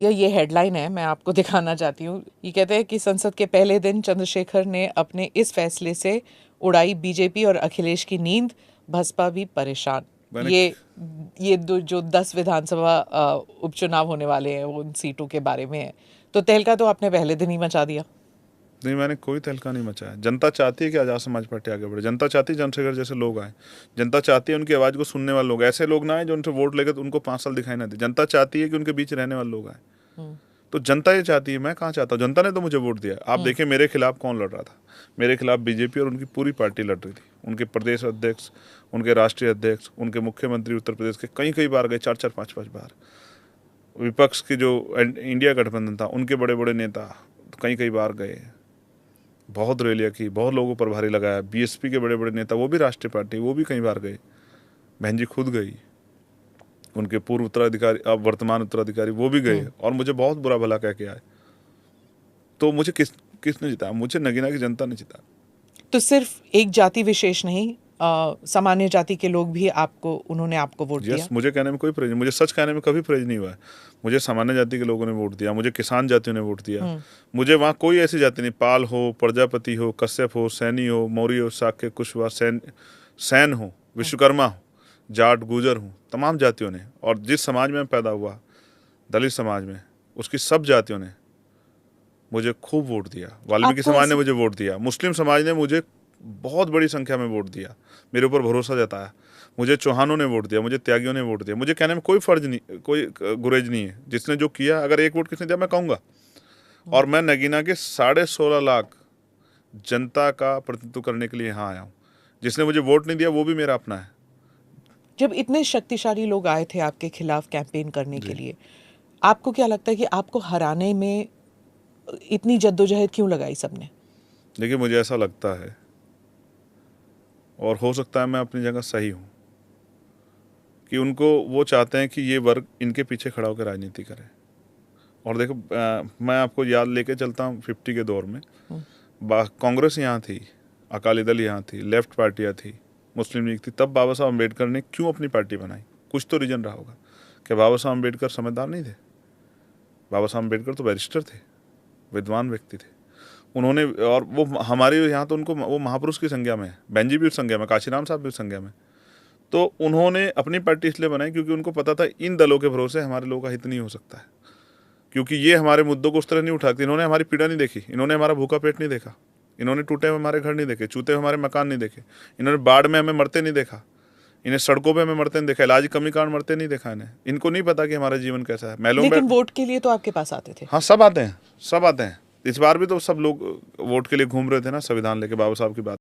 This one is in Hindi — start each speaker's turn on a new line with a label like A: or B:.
A: ये हेडलाइन है, मैं आपको दिखाना चाहती हूँ। ये कहते हैं कि संसद के पहले दिन चंद्रशेखर ने अपने इस फैसले से उड़ाई बीजेपी और अखिलेश की नींद, बसपा भी परेशान।
B: मैंने
A: ये जो 10 विधानसभा उपचुनाव होने वाले हैं वो उन सीटों के बारे में है। तो तहलका तो आपने पहले दिन ही मचा दिया।
B: नहीं, मैंने कोई तहलका नहीं मचाया। जनता चाहती है कि आज़ाद समाज पार्टी आगे बढ़े। जनता चाहती है चंद्रशेखर जैसे लोग आए। जनता चाहती है उनकी आवाज़ को सुनने वाले लोग, ऐसे लोग ना आए जो उनसे वोट लेकर तो उनको 5 साल दिखाई ना दे। जनता चाहती है कि उनके बीच रहने वाले लोग आए। तो जनता ये चाहती है, मैं कहाँ चाहता हूँ। जनता ने तो मुझे वोट दिया। आप देखिए मेरे खिलाफ कौन लड़ रहा था। मेरे खिलाफ बीजेपी और उनकी पूरी पार्टी लड़ रही थी। उनके प्रदेश अध्यक्ष, उनके राष्ट्रीय अध्यक्ष, उनके मुख्यमंत्री उत्तर प्रदेश के कई कई बार गए, 4-4, 5-5 बार। विपक्ष की जो इंडिया गठबंधन था उनके बड़े बड़े नेता कई कई बार गए, बहुत रैलियाँ की, बहुत लोगों पर भारी लगाया। बीएसपी के बड़े बड़े नेता, वो भी राष्ट्रीय पार्टी, वो भी कई बार गए। बहन जी खुद गई, उनके पूर्व उत्तराधिकारी, अब वर्तमान उत्तराधिकारी, वो भी गए और मुझे बहुत बुरा भला कह के आए। तो मुझे किसने जिताया? मुझे नगीना की जनता ने जिताया।
A: तो सिर्फ एक जाति विशेष नहीं, सामान्य जाति के लोग भी उन्होंने आपको वोट दिया।
B: मुझे कहने में कोई प्रेज नहीं, मुझे सच कहने में कभी प्रेज नहीं हुआ है। मुझे सामान्य जाति के लोगों ने वोट दिया, मुझे किसान जातियों ने वोट दिया। मुझे वहाँ कोई ऐसी जाति नहीं, पाल हो, प्रजापति हो, कश्यप हो, सैनी हो, मौर्य हो, शाक्य, कुशवाहा, सैन हो, विश्वकर्मा हो, जाट, गुजर हो, तमाम जातियों ने, और जिस समाज में पैदा हुआ, दलित समाज में, उसकी सब जातियों ने मुझे खूब वोट दिया। वाल्मीकि समाज ने मुझे वोट दिया, मुस्लिम समाज ने मुझे बहुत बड़ी संख्या में वोट दिया, मेरे ऊपर भरोसा जताया। मुझे चौहानों ने वोट दिया, मुझे त्यागियों ने वोट दिया। मुझे कहने में कोई फर्ज नहीं, कोई गुरेज नहीं है। जिसने जो किया, अगर एक वोट किसने दिया मैं कहूँगा। और मैं नगीना के 16.5 लाख जनता का प्रतिनिधित्व करने के लिए यहाँ आया हूँ। जिसने मुझे वोट नहीं दिया वो भी मेरा अपना है।
A: जब इतने शक्तिशाली लोग आए थे आपके खिलाफ कैंपेन करने के लिए, आपको क्या लगता है कि आपको हराने में इतनी जद्दोजहद क्यों लगाई सबने?
B: देखिए मुझे ऐसा लगता है, और हो सकता है मैं अपनी जगह सही हूँ, कि उनको वो चाहते हैं कि ये वर्ग इनके पीछे खड़ा होकर राजनीति करे। और देखो मैं आपको याद लेके चलता हूँ 50 के दौर में कांग्रेस यहाँ थी, अकाली दल यहाँ थी, लेफ्ट पार्टियाँ थी, मुस्लिम लीग थी। तब बाबा साहब अम्बेडकर ने क्यों अपनी पार्टी बनाई? कुछ तो रीजन रहा होगा। क्या बाबा साहब अम्बेडकर समझदार नहीं थे? बाबा साहब अम्बेडकर तो बैरिस्टर थे, विद्वान व्यक्ति थे। उन्होंने, और वो हमारे यहाँ तो उनको वो महापुरुष की संज्ञा में है, बहन जी भी उस संज्ञा में, काशीराम साहब भी उस संज्ञा में। तो उन्होंने अपनी पार्टी इसलिए बनाई क्योंकि उनको पता था इन दलों के भरोसे हमारे लोगों का हित नहीं हो सकता है, क्योंकि ये हमारे मुद्दों को उस तरह नहीं उठाते। इन्होंने हमारी पीड़ा नहीं देखी, इन्होंने हमारा भूखा पेट नहीं देखा, इन्होंने टूटे हुए हमारे घर नहीं देखे, चूते हुए हमारे मकान नहीं देखे, इन्होंने बाढ़ में हमें मरते नहीं देखा, इन्हें सड़कों पे हमें मरते नहीं देखा, इलाज की कमी कारण मरते नहीं देखा इन्हें। इनको नहीं पता कि हमारा जीवन कैसा है।
A: लेकिन वोट के लिए तो आपके पास आते थे।
B: हाँ, सब आते हैं, सब आते हैं। इस बार भी तो सब लोग वोट के लिए घूम रहे थे ना, संविधान लेके बाबा साहब की बात